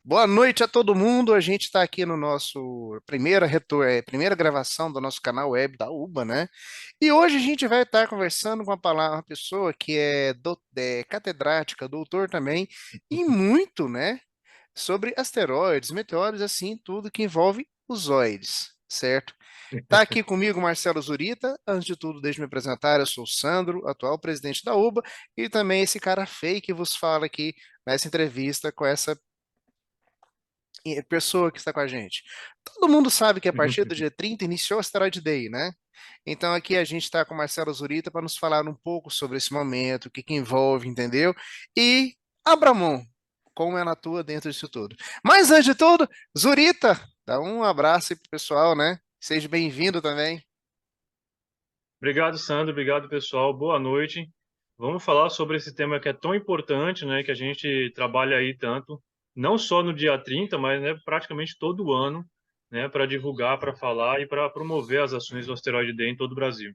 Boa noite a todo mundo. A gente está aqui no nosso primeira gravação do nosso canal web da UBA, né? E hoje a gente vai estar conversando com uma pessoa que é catedrática, doutor também, e muito, né, sobre asteroides, meteoros, assim, tudo que envolve os zoides, certo? Tá aqui comigo Marcelo Zurita. Antes de tudo, deixe-me apresentar. Eu sou o Sandro, atual presidente da UBA, e também esse cara feio que vos fala aqui nessa entrevista com essa pessoa que está com a gente. Todo mundo sabe que a partir do dia 30 iniciou o Asteroid Day, né? Então aqui a gente está com o Marcelo Zurita para nos falar um pouco sobre esse momento, o que que envolve, entendeu? E Abramon, como ela atua dentro disso tudo. Mas antes de tudo, Zurita, dá um abraço aí pro pessoal, né? Seja bem-vindo também. Obrigado, Sandro. Obrigado, pessoal. Boa noite. Vamos falar sobre esse tema que é tão importante, né, que a gente trabalha aí tanto, não só no dia 30, mas, né, praticamente todo ano, né, para divulgar, para falar e para promover as ações do Asteroid Day em todo o Brasil.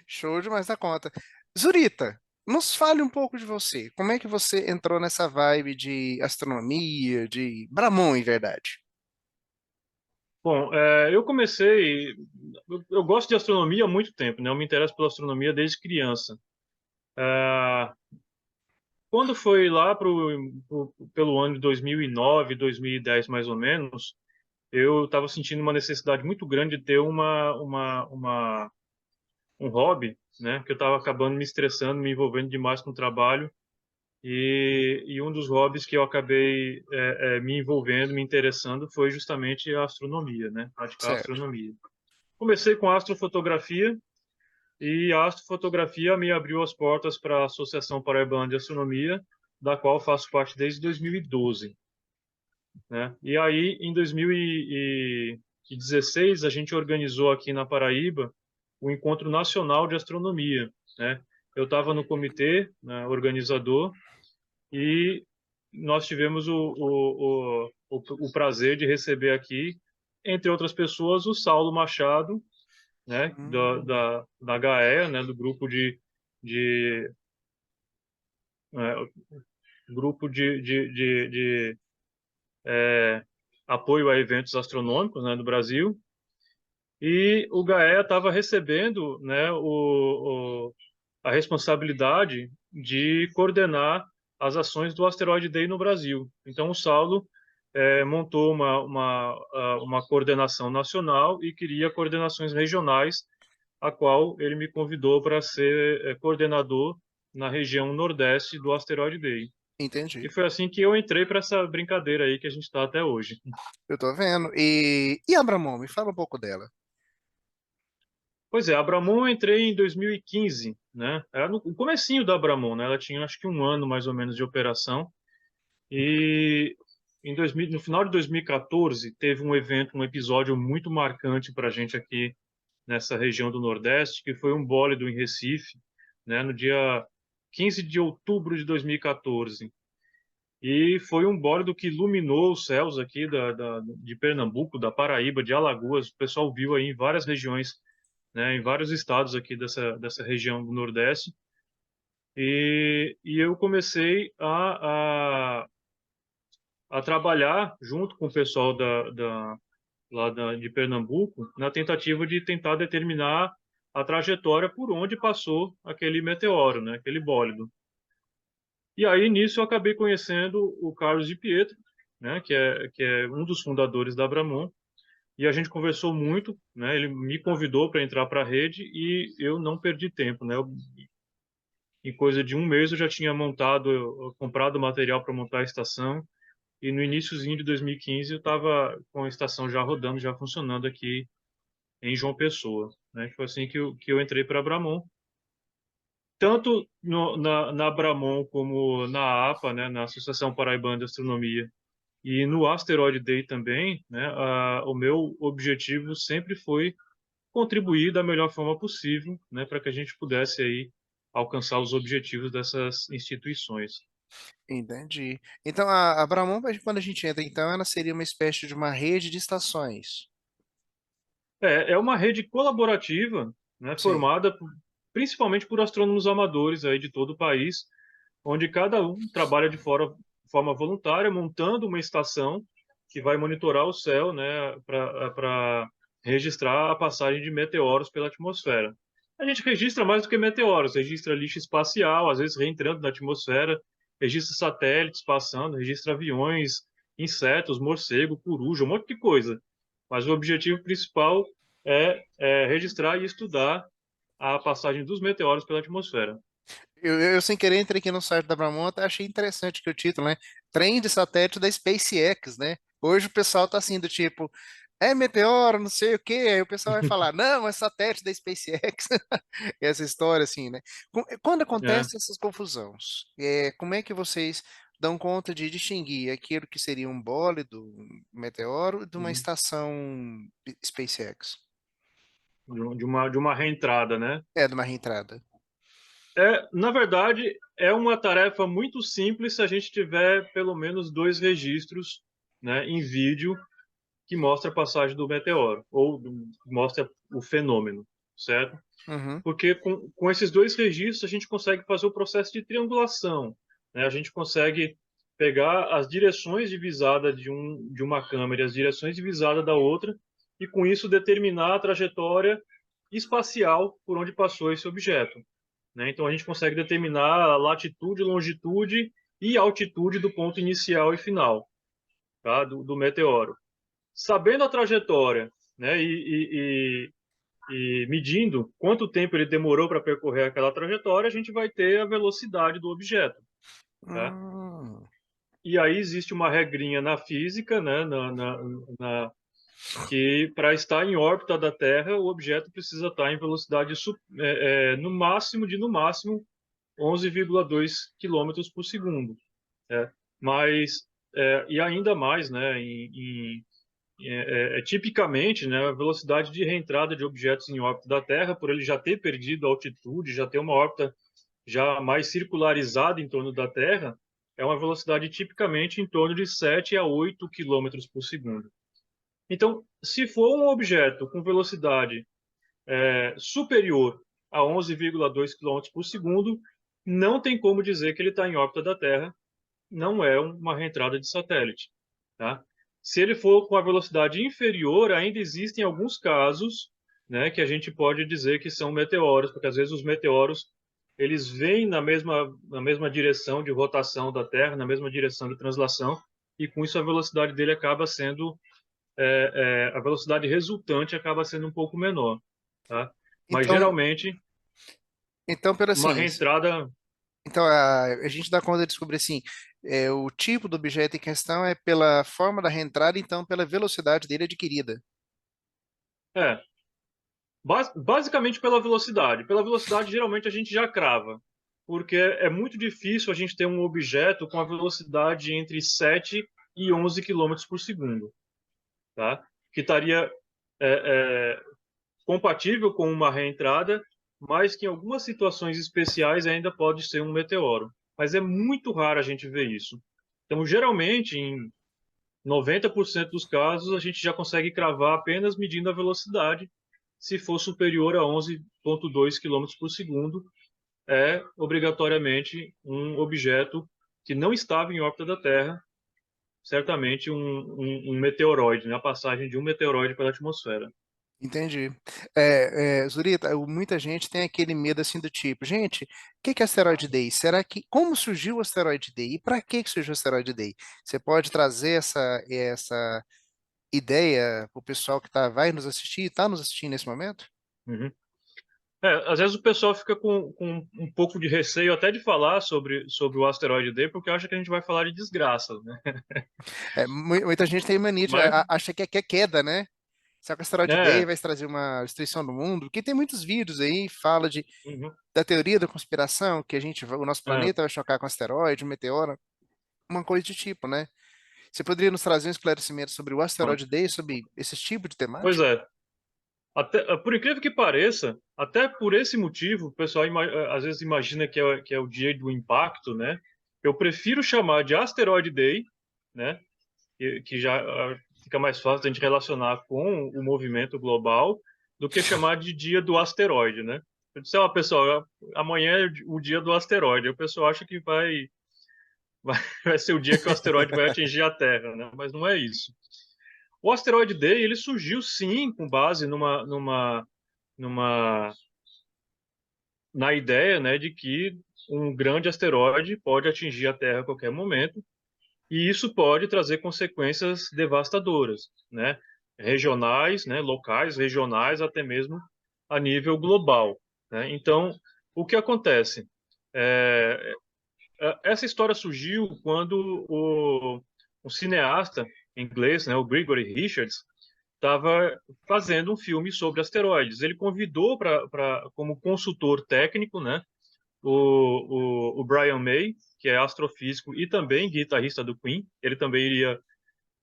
Show demais da conta. Zurita, nos fale um pouco de você. Como é que você entrou nessa vibe de astronomia, de Bramon, em verdade? Bom, eu comecei, eu gosto de astronomia há muito tempo, né? Eu me interesso pela astronomia desde criança. É, Quando foi lá pelo ano de 2009, 2010, mais ou menos, eu estava sentindo uma necessidade muito grande de ter um hobby, né? Que eu estava acabando me estressando, me envolvendo demais com o trabalho. E um dos hobbies que eu acabei me envolvendo, me interessando, foi justamente a astronomia, né? Praticar Certo. astronomia. Comecei com astrofotografia, e a astrofotografia me abriu as portas para a Associação Paraibana de Astronomia, da qual faço parte desde 2012, né? E aí, em 2016, a gente organizou aqui na Paraíba o Encontro Nacional de Astronomia, né? Eu estava no comitê, né, organizador, e nós tivemos o prazer de receber aqui, entre outras pessoas, o Saulo Machado, né, Hum, da GAEA, né, do de, é, grupo de apoio a eventos astronômicos, né, do Brasil. E o GAEA estava recebendo, né, a responsabilidade de coordenar as ações do Asteroid Day no Brasil. Então, o Saulo montou uma coordenação nacional e queria coordenações regionais, a qual ele me convidou para ser coordenador na região Nordeste do Asteroid Day. E entendi. foi assim que eu entrei para essa brincadeira aí que a gente está até hoje. Eu tô vendo. E a Bramon, me fala um pouco dela. Pois é, a Abramon eu entrei em 2015, né? Era no comecinho da Abramon, né? Ela tinha acho que um ano mais ou menos de operação. E no final de 2014 teve um evento, um episódio muito marcante para a gente aqui nessa região do Nordeste, que foi um bólido em Recife, né? No dia 15 de outubro de 2014. E foi um bólido que iluminou os céus aqui de Pernambuco, da Paraíba, de Alagoas. O pessoal viu aí em várias regiões, né, em vários estados aqui dessa região do Nordeste. E eu comecei a trabalhar junto com o pessoal de Pernambuco na tentativa de tentar determinar a trajetória por onde passou aquele meteoro, né, aquele bólido. E aí, nisso, eu acabei conhecendo o Carlos de Pietro, né, que é um dos fundadores da Abramon, e a gente conversou muito, né, ele me convidou para entrar para a rede e eu não perdi tempo, né, em coisa de um mês eu já tinha comprado material para montar a estação, e no iníciozinho de 2015 eu estava com a estação já rodando, já funcionando aqui em João Pessoa, né, foi assim que eu entrei para a Abramon, tanto na Abramon como na APA, né, na Associação Paraibana de Astronomia, e no Asteroid Day também, né, o meu objetivo sempre foi contribuir da melhor forma possível, né, para que a gente pudesse aí alcançar os objetivos dessas instituições. Entendi. Então, a Bramon, quando a gente entra, então, ela seria uma espécie de uma rede de estações. É uma rede colaborativa, né, Sim. formada principalmente por astrônomos amadores aí de todo o país, onde cada um trabalha forma voluntária, montando uma estação que vai monitorar o céu, né, para registrar a passagem de meteoros pela atmosfera. A gente registra mais do que meteoros, registra lixo espacial, às vezes reentrando na atmosfera, registra satélites passando, registra aviões, insetos, morcego, coruja, um monte de coisa. Mas o objetivo principal é registrar e estudar a passagem dos meteoros pela atmosfera. Eu, sem querer entrei aqui no site da Bramon, até achei interessante que o título, né? Trem de satélite da SpaceX, né? Hoje o pessoal tá assim do tipo, é meteoro, não sei o quê, aí o pessoal vai falar, não, é satélite da SpaceX. Essa história assim, né? Quando É, acontecem essas confusões, como é que vocês dão conta de distinguir aquilo que seria um bólido, um meteoro, de uma uhum. estação SpaceX? De uma reentrada, né? É, de uma reentrada. Na verdade, é uma tarefa muito simples se a gente tiver pelo menos dois registros, né, em vídeo que mostra a passagem do meteoro, ou mostra o fenômeno, certo? Uhum. Porque com esses dois registros a gente consegue fazer o processo de triangulação, né? A gente consegue pegar as direções de visada de uma câmera e as direções de visada da outra, e com isso determinar a trajetória espacial por onde passou esse objeto, né? Então a gente consegue determinar a latitude, longitude e altitude do ponto inicial e final, tá? do meteoro. Sabendo a trajetória, né, e medindo quanto tempo ele demorou para percorrer aquela trajetória, a gente vai ter a velocidade do objeto, tá? Hum. E aí existe uma regrinha na física, né, na que para estar em órbita da Terra, o objeto precisa estar em velocidade no máximo 11,2 quilômetros por segundo. Né? Mas, e ainda mais, né, tipicamente, né, a velocidade de reentrada de objetos em órbita da Terra, por ele já ter perdido altitude, já ter uma órbita já mais circularizada em torno da Terra, é uma velocidade tipicamente em torno de 7 a 8 quilômetros por segundo. Então, se for um objeto com velocidade superior a 11,2 quilômetros por segundo, não tem como dizer que ele está em órbita da Terra, não é uma reentrada de satélite. Tá? Se ele for com a velocidade inferior, ainda existem alguns casos, né, que a gente pode dizer que são meteoros, porque às vezes os meteoros eles vêm na mesma direção de rotação da Terra, na mesma direção de translação, e com isso a velocidade dele acaba sendo, a velocidade resultante acaba sendo um pouco menor. Tá? Mas Então, geralmente, então, pelo uma assim, reentrada. então a gente dá conta de descobrir assim, o tipo do objeto em questão é pela forma da reentrada, então pela velocidade dele adquirida. É, basicamente pela velocidade. Pela velocidade, geralmente a gente já crava, porque é muito difícil a gente ter um objeto com a velocidade entre 7 e 11 quilômetros por segundo, tá? Que estaria é, é, compatível com uma reentrada, mas que em algumas situações especiais ainda pode ser um meteoro. Mas é muito raro a gente ver isso. Então, geralmente, em 90% dos casos, a gente já consegue cravar apenas medindo a velocidade. Se for superior a 11,2 quilômetros por segundo, é obrigatoriamente um objeto que não estava em órbita da Terra, certamente um meteoroide, né? A passagem de um meteoroide pela atmosfera. Entendi. Zurita, muita gente tem aquele medo assim do tipo, gente, o que que é asteroide Day? Será que, como surgiu o asteroide Day? E para que surgiu o asteroide Day? Você pode trazer essa ideia para o pessoal que vai nos assistir, está nos assistindo nesse momento? Uhum. Às vezes o pessoal fica com um pouco de receio até de falar sobre o asteroide D, porque acha que a gente vai falar de desgraça, né? Muita gente tem mania, Mas, acha que é queda, né? Será que o asteroide Day é, vai trazer uma destruição do mundo? Porque tem muitos vídeos aí, fala uhum, da teoria da conspiração, que o nosso é, planeta vai chocar com asteroide, um meteoro, uma coisa de tipo, né? Você poderia nos trazer um esclarecimento sobre o asteroide Day, sobre esse tipo de pois temática? é. Por incrível que pareça, até por esse motivo, o pessoal às vezes imagina que é o dia do impacto, né? Eu prefiro chamar de Asteroid Day, né? Que já fica mais fácil a gente relacionar com o movimento global, do que chamar de dia do asteroide, né? Eu disse, ó, pessoal, amanhã é o dia do asteroide. O pessoal acha que vai vai ser o dia que o asteroide vai atingir a Terra, né? Mas não é isso. O asteroide Day, ele surgiu sim com base numa na ideia, né, de que um grande asteroide pode atingir a Terra a qualquer momento e isso pode trazer consequências devastadoras, né, regionais, né, locais, regionais, até mesmo a nível global, né? Então, o que acontece? É, essa história surgiu quando o cineasta inglês, né, o Gregory Richards, estava fazendo um filme sobre asteroides. Ele convidou como consultor técnico, né, o Brian May, que é astrofísico e também guitarrista do Queen. Ele também iria,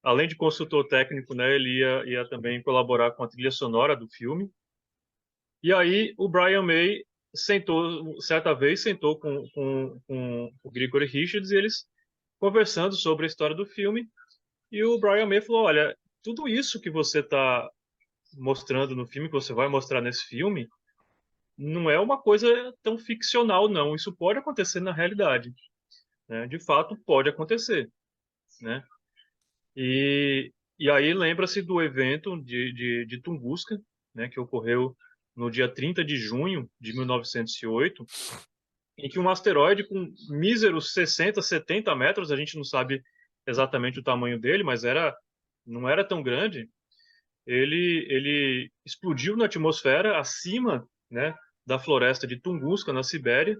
além de consultor técnico, né, ele ia também colaborar com a trilha sonora do filme. E aí o Brian May certa vez sentou com o Gregory Richards e eles conversando sobre a história do filme. E o Brian May falou: Olha, tudo isso que você está mostrando no filme, que você vai mostrar nesse filme, não é uma coisa tão ficcional, não. Isso pode acontecer na realidade, né? De fato, pode acontecer, né? E aí lembra-se do evento de Tunguska, né, que ocorreu no dia 30 de junho de 1908, em que um asteroide com míseros 60, 70 metros, a gente não sabe exatamente o tamanho dele, mas não era tão grande, ele explodiu na atmosfera acima, né, da floresta de Tunguska, na Sibéria,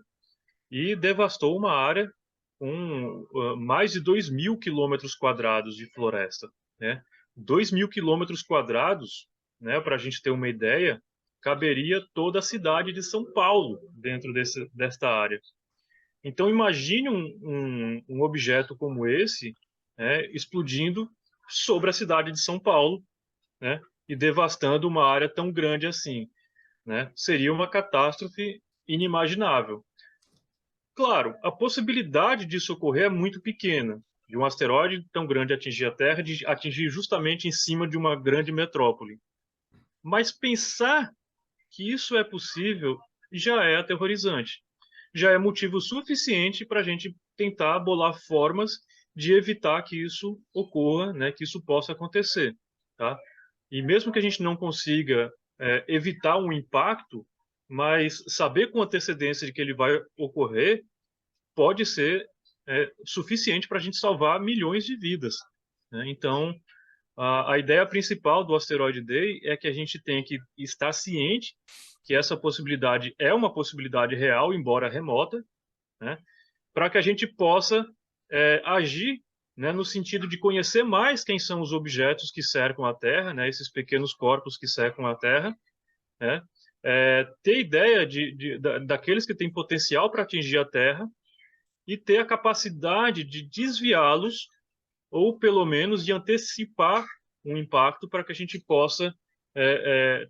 e devastou uma área com mais de 2.000 quilômetros quadrados de floresta, né? 2.000 quilômetros quadrados, né, para a gente ter uma ideia, caberia toda a cidade de São Paulo dentro desta área. Então, imagine um objeto como esse, né, explodindo sobre a cidade de São Paulo, né, e devastando uma área tão grande assim, né? Seria uma catástrofe inimaginável. Claro, a possibilidade disso ocorrer é muito pequena, de um asteroide tão grande atingir a Terra, de atingir justamente em cima de uma grande metrópole. Mas pensar que isso é possível já é aterrorizante. Já é motivo suficiente para a gente tentar bolar formas de evitar que isso ocorra, né, que isso possa acontecer, tá? E mesmo que a gente não consiga evitar um impacto, mas saber com antecedência de que ele vai ocorrer pode ser suficiente para a gente salvar milhões de vidas, né? Então, a ideia principal do Asteroid Day é que a gente tem que estar ciente que essa possibilidade é uma possibilidade real, embora remota, né? Para que a gente possa agir, né, no sentido de conhecer mais quem são os objetos que cercam a Terra, né, esses pequenos corpos que cercam a Terra, né, ter ideia daqueles que têm potencial para atingir a Terra e ter a capacidade de desviá-los ou pelo menos de antecipar um impacto para que a gente possa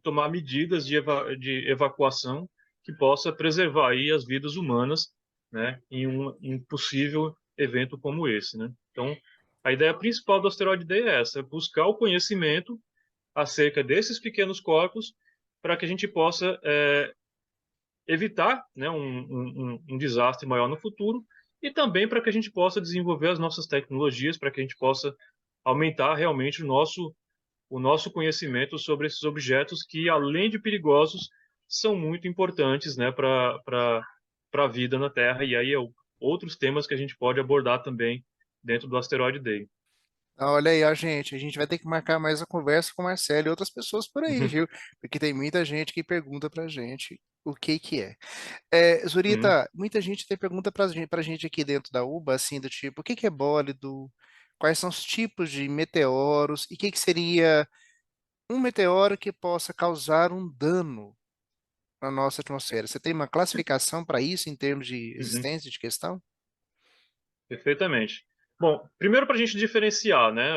tomar medidas de evacuação que possa preservar aí as vidas humanas, né, em um possível evento como esse, né? Então, a ideia principal do Asteroid Day é essa, é buscar o conhecimento acerca desses pequenos corpos para que a gente possa evitar, né, um desastre maior no futuro e também para que a gente possa desenvolver as nossas tecnologias, para que a gente possa aumentar realmente o nosso conhecimento sobre esses objetos que, além de perigosos, são muito importantes, né, para a vida na Terra. E aí outros temas que a gente pode abordar também dentro do Asteroid Day. Ah, olha aí, ó, gente, a gente vai ter que marcar mais a conversa com o Marcelo e outras pessoas por aí, viu? Porque tem muita gente que pergunta pra gente o que que é. Uhum, Zurita, muita gente tem pergunta pra gente aqui dentro da UBA, assim, do tipo, o que que é bólido? Quais são os tipos de meteoros? E o que que seria um meteoro que possa causar um dano na nossa atmosfera? Você tem uma classificação para isso em termos de uhum. existência de questão? Perfeitamente. Bom, primeiro para a gente diferenciar, né,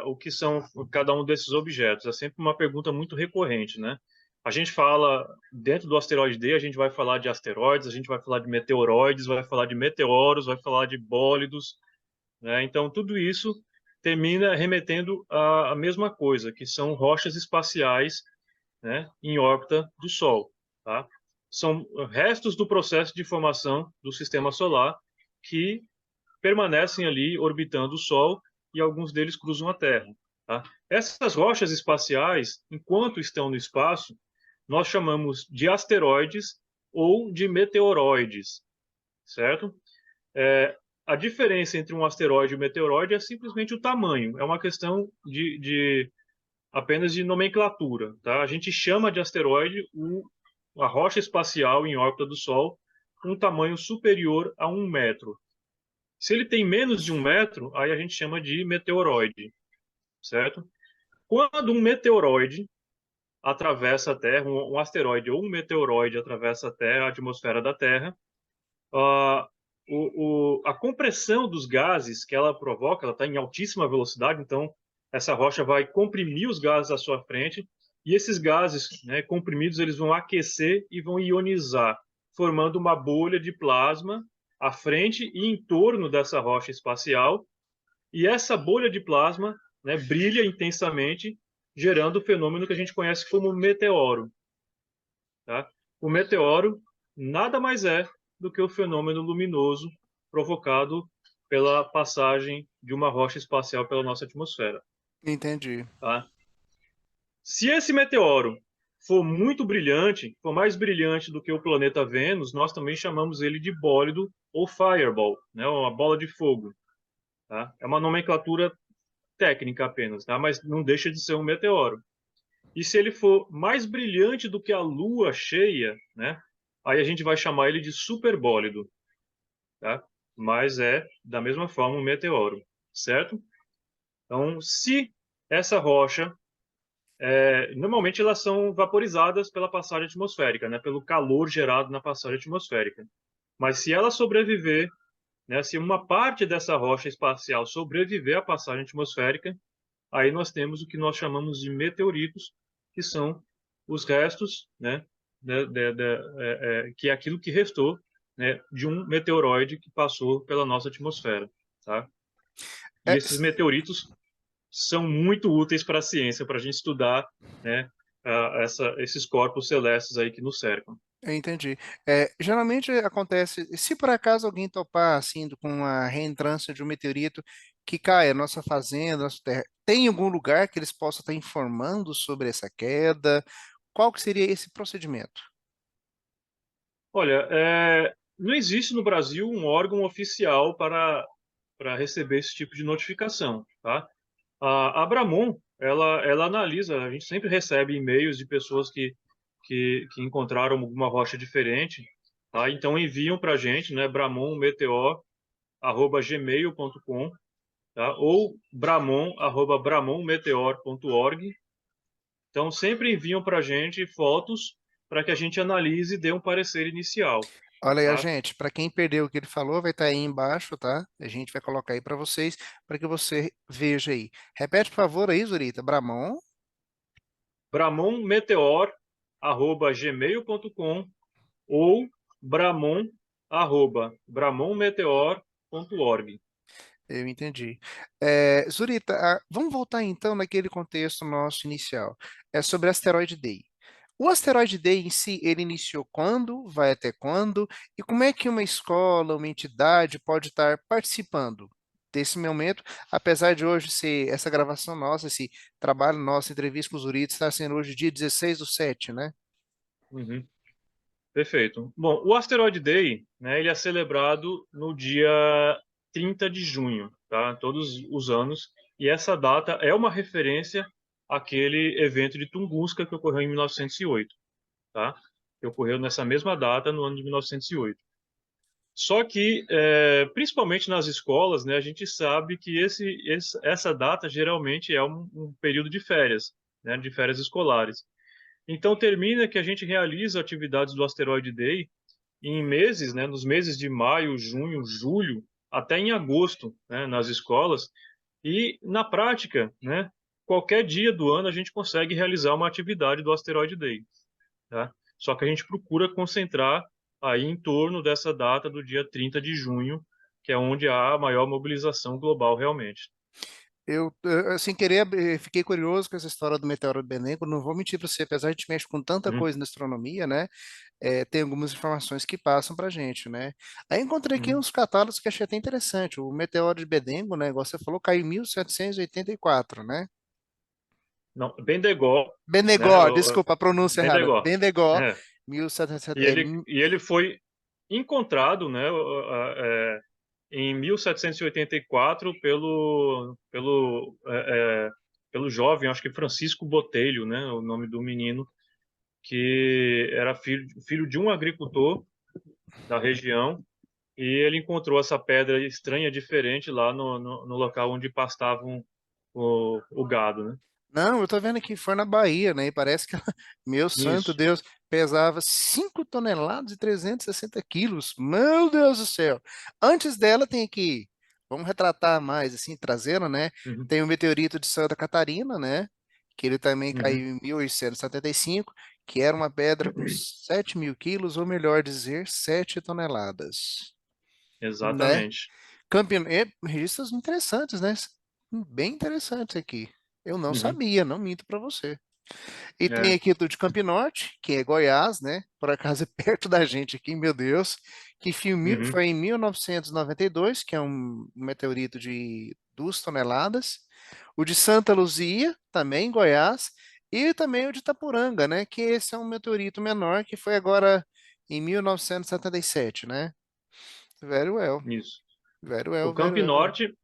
o que são cada um desses objetos. É sempre uma pergunta muito recorrente, né? A gente fala, dentro do asteroide D, a gente vai falar de asteroides, a gente vai falar de meteoroides, vai falar de meteoros, vai falar de bólidos, né? Então, tudo isso termina remetendo à mesma coisa, que são rochas espaciais, né, em órbita do Sol, tá? São restos do processo de formação do sistema solar que permanecem ali orbitando o Sol e alguns deles cruzam a Terra. Tá? Essas rochas espaciais, enquanto estão no espaço, nós chamamos de asteroides ou de meteoroides, certo? A diferença entre um asteroide e um meteoroide é simplesmente o tamanho, é uma questão de apenas de nomenclatura. Tá? A gente chama de asteroide a rocha espacial em órbita do Sol com um tamanho superior a 1 metro. Se ele tem menos de 1 metro, aí a gente chama de meteoroide, certo? Quando um meteoroide atravessa a Terra, um asteroide ou um meteoroide atravessa a Terra, a atmosfera da Terra, a, a compressão dos gases que ela provoca, ela está em altíssima velocidade, então essa rocha vai comprimir os gases à sua frente, e esses gases, né, comprimidos, eles vão aquecer e vão ionizar, formando uma bolha de plasma à frente e em torno dessa rocha espacial, e essa bolha de plasma, né, brilha intensamente, gerando o fenômeno que a gente conhece como meteoro. Tá? O meteoro nada mais é do que o fenômeno luminoso provocado pela passagem de uma rocha espacial pela nossa atmosfera. Entendi. Tá? Se esse meteoro for muito brilhante, for mais brilhante do que o planeta Vênus, nós também chamamos ele de bólido ou fireball, né? Uma bola de fogo. Tá? É uma nomenclatura técnica apenas, tá? Mas não deixa de ser um meteoro. E se ele for mais brilhante do que a Lua cheia, né? Aí a gente vai chamar ele de superbólido, tá? Mas é da mesma forma um meteoro, certo? Então, se essa rocha, normalmente elas são vaporizadas pela passagem atmosférica, né? Pelo calor gerado na passagem atmosférica. Mas se ela sobreviver, né? Se uma parte dessa rocha espacial sobreviver à passagem atmosférica, aí nós temos o que nós chamamos de meteoritos, que são os restos, né, que é aquilo que restou, né, de um meteoroide que passou pela nossa atmosfera, tá? E É, esses meteoritos são muito úteis para a ciência, para a gente estudar, né, esses corpos celestes aí que nos cercam. eu entendi. Geralmente acontece, se por acaso alguém topar assim com a reentrância de um meteorito que cai na nossa fazenda, nossa terra, tem algum lugar que eles possam estar informando sobre essa queda? Qual que seria esse procedimento? Olha, não existe no Brasil um órgão oficial para receber esse tipo de notificação, tá? A Abramon, ela analisa, a gente sempre recebe e-mails de pessoas que encontraram alguma rocha diferente, tá? Então enviam para a gente, né, bramonmeteor@gmail.com, tá? Ou bramon@bramonmeteor.org. Então sempre enviam para a gente fotos para que a gente analise e dê um parecer inicial, Olha aí, ó, tá? gente, para quem perdeu o que ele falou, vai estar aí embaixo, tá? A gente vai colocar aí para vocês, para que você veja aí. Repete, por favor, aí, Zurita. Bramon. bramonmeteor@gmail.com ou bramonmeteor.org. Eu entendi. Zurita, vamos voltar então naquele contexto nosso inicial. É sobre asteroide Day. O asteroide Day em si, ele iniciou quando, vai até quando, e como é que uma escola, uma entidade pode estar participando desse momento, apesar de hoje ser essa gravação nossa, esse trabalho nosso, entrevista com o Zurita, está sendo hoje dia 16/7, né? Uhum, perfeito. Bom, o Asteroid Day, né, ele é celebrado no dia 30 de junho, tá? Todos os anos. E essa data é uma referência àquele evento de Tunguska que ocorreu em 1908, tá? Que ocorreu nessa mesma data no ano de 1908. Só que, principalmente nas escolas, né, a gente sabe que essa data geralmente é um período de férias, né, de férias escolares. Então, termina que a gente realiza atividades do Asteroid Day em meses, né, nos meses de maio, junho, julho, até em agosto, né, nas escolas. E, na prática, né, qualquer dia do ano a gente consegue realizar uma atividade do Asteroid Day, tá? Só que a gente procura concentrar aí em torno dessa data do dia 30 de junho, que é onde há a maior mobilização global realmente. Sem querer, fiquei curioso com essa história do meteoro de Beneco. Não vou mentir para você, apesar de a gente mexe com tanta Uhum, coisa na astronomia, né? Tem algumas informações que passam para gente, né? Aí encontrei aqui uhum. uns catálogos que achei até interessante. O meteoro de Bedengo, né? Igual você falou, caiu em 1784, né? Não, Bendegó, né? Benegó, desculpa a pronúncia errada. Bendegó. Benegó, É. 1700, E ele foi encontrado, né, em 1784 pelo jovem, acho que Francisco Botelho, né, o nome do menino, que era filho de um agricultor da região, e ele encontrou essa pedra estranha, diferente, lá no local onde pastavam o gado, né? Não, eu tô vendo que foi na Bahia, né? E parece que ela, meu santo Isso. Deus, pesava 5 toneladas e 360 quilos. Meu Deus do céu. Antes dela tem aqui, vamos retratar mais, assim, trazendo, né? Uhum, Tem o meteorito de Santa Catarina, né? Que ele também caiu uhum, em 1875, que era uma pedra com 7.000 quilos, ou melhor dizer, 7 toneladas, né? exatamente. Registros interessantes, né? Bem interessantes aqui. Eu não Uhum, sabia, não minto para você. E tem é, aqui do de Campo Norte, que é Goiás, né? Por acaso é perto da gente aqui, meu Deus. Que uhum, foi em 1992, que é um meteorito de 2 toneladas. O de Santa Luzia, também em Goiás. E também o de Itapuranga, né? Que esse é um meteorito menor, que foi agora em 1977, né? Very well, isso. very O well, very Camp well. Norte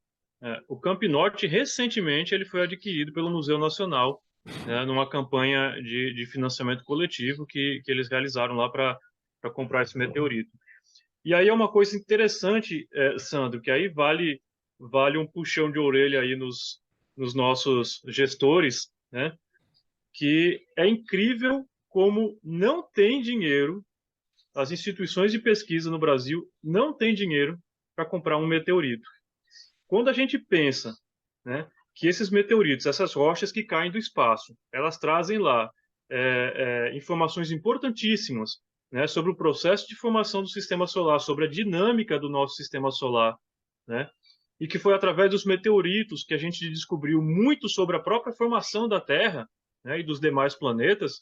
o Camp Norte, recentemente, ele foi adquirido pelo Museu Nacional, né, numa campanha de financiamento coletivo que eles realizaram lá para comprar esse meteorito. E aí é uma coisa interessante, Sandro, que aí vale um puxão de orelha aí nos nossos gestores, né, que é incrível como não tem dinheiro, as instituições de pesquisa no Brasil não têm dinheiro para comprar um meteorito. Quando a gente pensa, né, que esses meteoritos, essas rochas que caem do espaço, elas trazem lá informações importantíssimas, né, sobre o processo de formação do sistema solar, sobre a dinâmica do nosso sistema solar, né, e que foi através dos meteoritos que a gente descobriu muito sobre a própria formação da Terra, né, e dos demais planetas.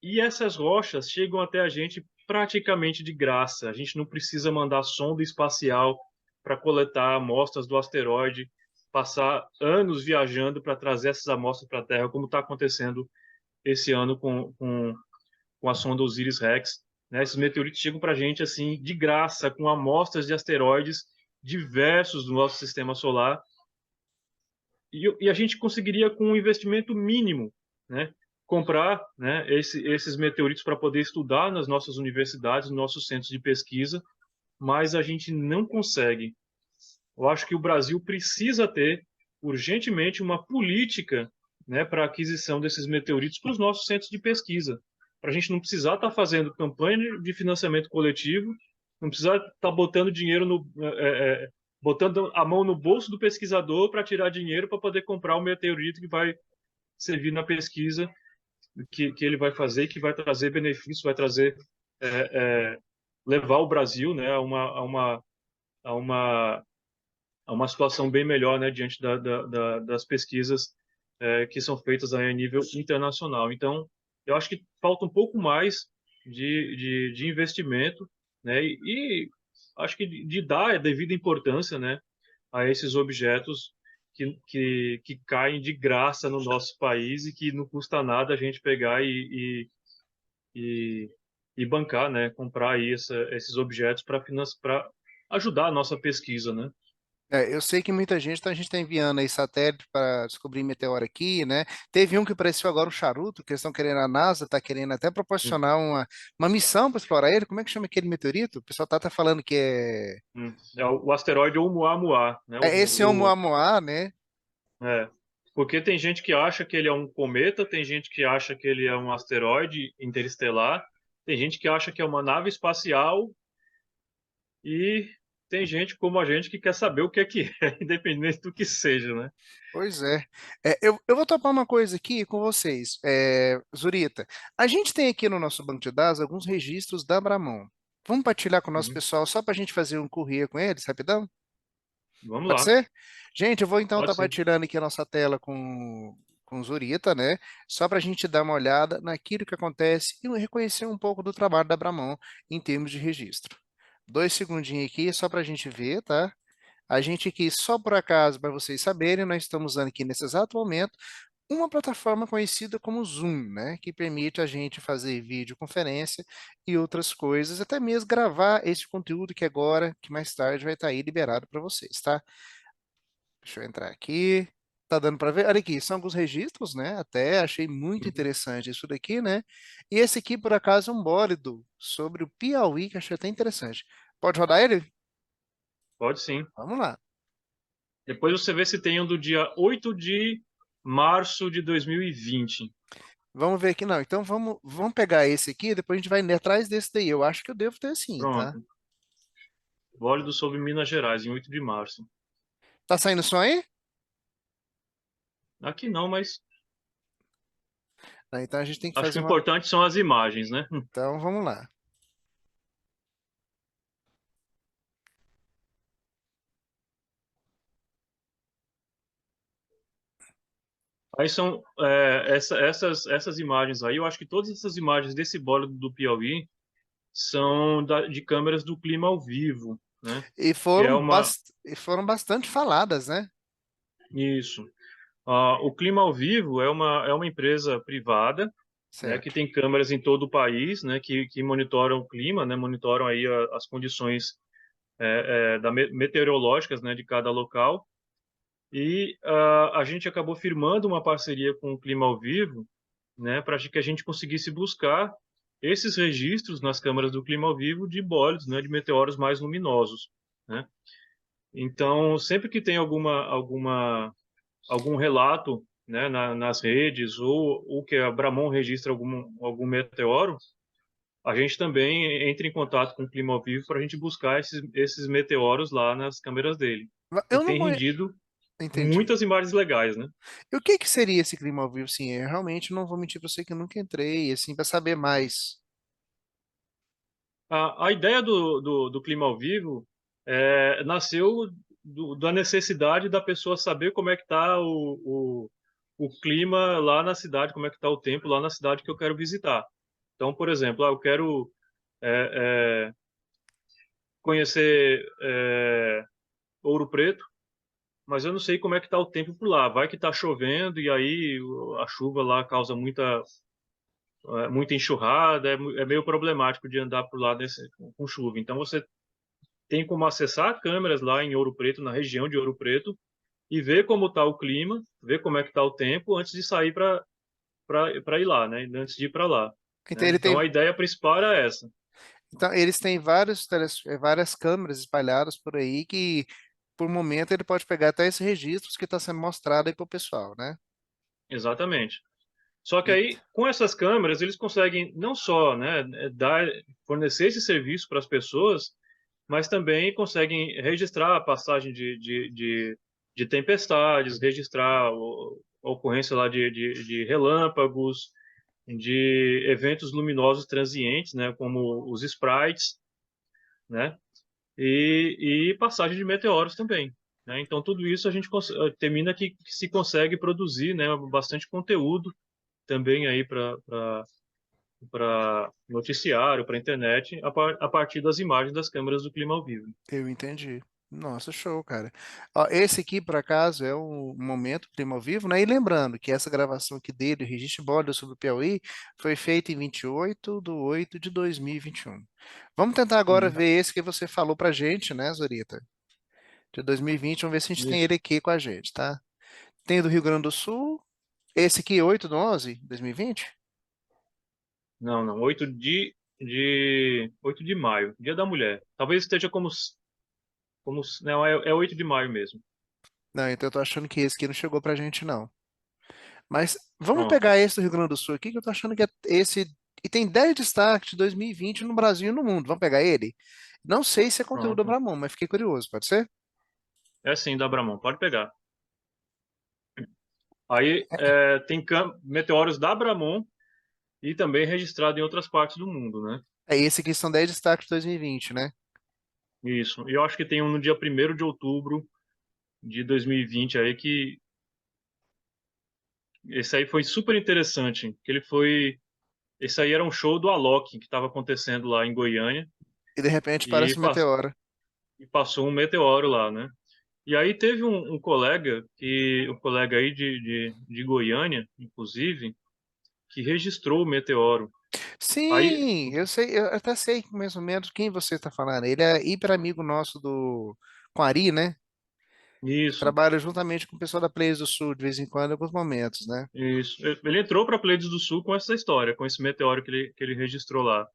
E essas rochas chegam até a gente praticamente de graça. A gente não precisa mandar sonda espacial para coletar amostras do asteroide, passar anos viajando para trazer essas amostras para a Terra, como está acontecendo esse ano com a sonda Osiris-Rex. Né? Esses meteoritos chegam para a gente assim de graça, com amostras de asteroides diversos do nosso sistema solar, e a gente conseguiria, com um investimento mínimo, né, comprar, né, esses meteoritos para poder estudar nas nossas universidades, nos nossos centros de pesquisa, mas a gente não consegue. Eu acho que o Brasil precisa ter urgentemente uma política, né, para a aquisição desses meteoritos para os nossos centros de pesquisa, para a gente não precisar estar fazendo campanha de financiamento coletivo, não precisar estar botando dinheiro botando a mão no bolso do pesquisador para tirar dinheiro para poder comprar o meteorito que vai servir na pesquisa que ele vai fazer, que vai trazer benefícios, vai trazer é, é, levar o Brasil, né, a uma a uma situação bem melhor, né, diante das pesquisas que são feitas aí a nível internacional. Então, eu acho que falta um pouco mais de investimento, né, e acho que de dar a devida importância, né, a esses objetos que caem de graça no nosso país e que não custa nada a gente pegar e, e bancar, né, comprar aí esses objetos para ajudar a nossa pesquisa, né? Eu sei que muita gente, então a gente está enviando aí satélite para descobrir meteoro aqui, né? Teve um que apareceu agora, o charuto, que eles estão querendo, a NASA está querendo até proporcionar uma missão para explorar ele. Como é que chama aquele meteorito? O pessoal tá falando que é. É o asteroide Oumuamua, né? É esse Oumuamua, né? É, porque tem gente que acha que ele é um cometa, tem gente que acha que ele é um asteroide interestelar, tem gente que acha que é uma nave espacial e tem gente como a gente que quer saber o que é, independente do que seja, né? Pois é. Eu vou topar uma coisa aqui com vocês. Zurita, a gente tem aqui no nosso banco de dados alguns registros da Abramon. Vamos partilhar com o nosso Uhum. pessoal só para a gente fazer um correr com eles, rapidão? Vamos Pode lá. ser? Gente, eu vou então Pode estar ser. partilhando aqui a nossa tela com o Zurita, né? Só para a gente dar uma olhada naquilo que acontece e reconhecer um pouco do trabalho da Bramon em termos de registro. 2 segundinhos aqui, só para a gente ver, tá? A gente aqui, só por acaso, para vocês saberem, nós estamos usando aqui nesse exato momento uma plataforma conhecida como Zoom, né, que permite a gente fazer videoconferência e outras coisas, até mesmo gravar esse conteúdo que agora, que mais tarde vai estar aí liberado para vocês, tá? Deixa eu entrar aqui. Tá dando para ver? Olha aqui, são alguns registros, né? Até achei muito Uhum. interessante isso daqui, né? E esse aqui, por acaso, é um bólido sobre o Piauí, que eu achei até interessante. Pode rodar ele? Pode sim. Vamos lá. Depois você vê se tem um do dia 8 de março de 2020. Vamos ver aqui, não. Então vamos pegar esse aqui, depois a gente vai atrás desse daí. Eu acho que eu devo ter sim, tá? Pronto. Bólido sobre Minas Gerais, em 8 de março. Tá saindo som aí? Aqui não, mas Tá, então a gente tem que acho que fazer o uma. importante são as imagens, né? Então vamos lá. Aí são essas imagens aí, eu acho que todas essas imagens desse bólido do Piauí são de câmeras do clima ao vivo, né? E Que é e foram bastante faladas, né? isso. O Clima ao Vivo é uma empresa privada, né, que Certo. tem câmeras em todo o país, né, que monitoram o clima, né, monitoram aí as condições meteorológicas, né, de cada local. E a gente acabou firmando uma parceria com o Clima ao Vivo, né, para que a gente conseguisse buscar esses registros nas câmeras do Clima ao Vivo de bólidos, né, de meteoros mais luminosos, né? Então, sempre que tem algum relato, né, nas redes ou que a Bramon registra algum meteoro, a gente também entra em contato com o Clima ao Vivo para a gente buscar esses meteoros lá nas câmeras dele. E Eu não tem conhe... rendido Entendi. muitas imagens legais, né? E o que que seria esse clima ao vivo? Sim, eu realmente não vou mentir para você que eu nunca entrei, assim, para saber mais. A ideia do Clima ao Vivo nasceu da necessidade da pessoa saber como é que está o clima lá na cidade, como é que está o tempo lá na cidade que eu quero visitar. Então, por exemplo, eu quero é, é, conhecer Ouro Preto, mas eu não sei como é que está o tempo por lá. Vai que está chovendo e aí a chuva lá causa muita enxurrada, é meio problemático de andar por lá com chuva. Então você tem como acessar câmeras lá em Ouro Preto, na região de Ouro Preto, e ver como está o clima, ver como é que está o tempo antes de sair para ir lá, né? Antes de ir para lá. Então Né? ele Então tem, a ideia principal era essa. então eles têm várias câmeras espalhadas por aí que, por momento, ele pode pegar até esses registros que está sendo mostrado aí para o pessoal, né? Exatamente. Só que E- aí, com essas câmeras, eles conseguem não só, né, fornecer esse serviço para as pessoas, mas também conseguem registrar a passagem de tempestades, registrar a ocorrência lá de relâmpagos, de eventos luminosos transientes, né, como os sprites, né, e passagem de meteoros também. Né? Então, tudo isso a gente termina que se consegue produzir, né, bastante conteúdo também aí para noticiário, para internet, a partir das imagens das câmeras do clima ao vivo. eu entendi. Nossa, show, cara. Ó, esse aqui, por acaso, é o momento Primo ao Vivo, né? E lembrando que essa gravação aqui dele, o Registro Bordo sobre o Piauí, foi feita em 28/8/2021. Vamos tentar agora Uhum. ver esse que você falou pra gente, né, Zorita? De 2020, vamos ver se a gente tem Isso. ele aqui com a gente, tá? Tem o do Rio Grande do Sul, esse aqui, 8/11/2020? Não, não. 8 de maio, Dia da Mulher. Talvez esteja não, é 8 de maio mesmo. Não, então eu tô achando que esse aqui não chegou pra gente, não. Mas vamos Pronto. pegar esse do Rio Grande do Sul aqui, que eu tô achando que é esse. E tem 10 destaques de 2020 no Brasil e no mundo. Vamos pegar ele? Não sei se é conteúdo da Pronto. Bramon, mas fiquei curioso, pode ser? É sim, da Bramon. Pode pegar. Aí tem meteoros da Bramon e também registrado em outras partes do mundo, né? É esse aqui são 10 destaques de 2020, né? Isso. E eu acho que tem um no dia 1º de outubro de 2020 aí que esse aí foi super interessante, que ele foi, esse aí era um show do Alok que estava acontecendo lá em Goiânia E de repente e, parece um meteoro. e passou um meteoro lá, né? E aí teve um colega um colega aí de Goiânia, inclusive, que registrou o meteoro. Aí, Sim, eu sei, eu até sei mais ou menos quem você está falando. Ele é hiper amigo nosso do com a Ari, né? isso, Trabalha juntamente com o pessoal da Players do Sul de vez em quando, em alguns momentos, né? isso. Ele entrou para Pleiades do Sul com essa história, com esse meteoro que ele registrou lá.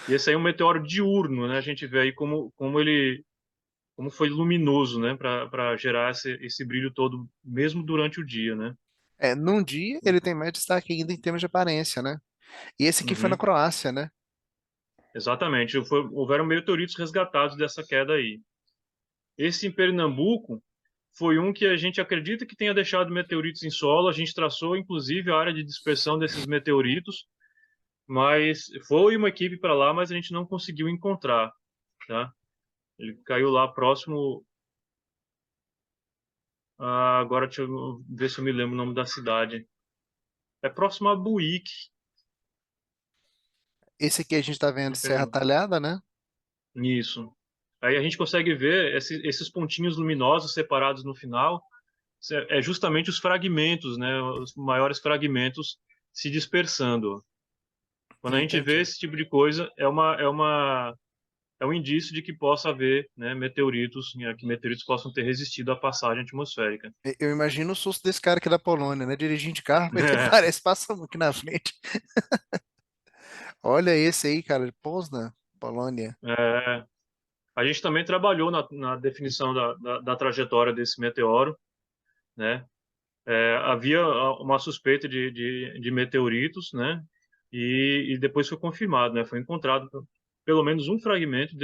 E esse aí é um meteoro diurno, né? A gente vê aí como foi luminoso, né? Para gerar esse brilho todo, mesmo durante o dia, né? É, num dia ele tem mais destaque ainda em termos de aparência, né? E esse aqui foi na Uhum, Croácia, né? exatamente. Houveram meteoritos resgatados dessa queda aí. Esse em Pernambuco foi um que a gente acredita que tenha deixado meteoritos em solo. A gente traçou, inclusive, a área de dispersão desses meteoritos, mas foi uma equipe para lá, mas a gente não conseguiu encontrar, tá? Ele caiu lá próximo. Agora deixa eu ver se eu me lembro o nome da cidade. É próximo a Buíque, Esse aqui a gente tá vendo em Serra Pernambuco. Talhada, né? Isso. Aí a gente consegue ver esses pontinhos luminosos separados no final. É justamente os fragmentos, né? Os maiores fragmentos se dispersando. Quando a gente vê Entendi. esse tipo de coisa, é um indício de que possa haver, né, meteoritos, né, que meteoritos possam ter resistido à passagem atmosférica. Eu imagino o susto desse cara aqui da Polônia, né? Dirigindo de carro, ele parece passa um aqui na frente. Olha esse aí, cara, de Poznan, Polônia. É, a gente também trabalhou na definição da trajetória desse meteoro, né? Havia uma suspeita de meteoritos, né? E depois foi confirmado, né? Foi encontrado pelo menos um fragmento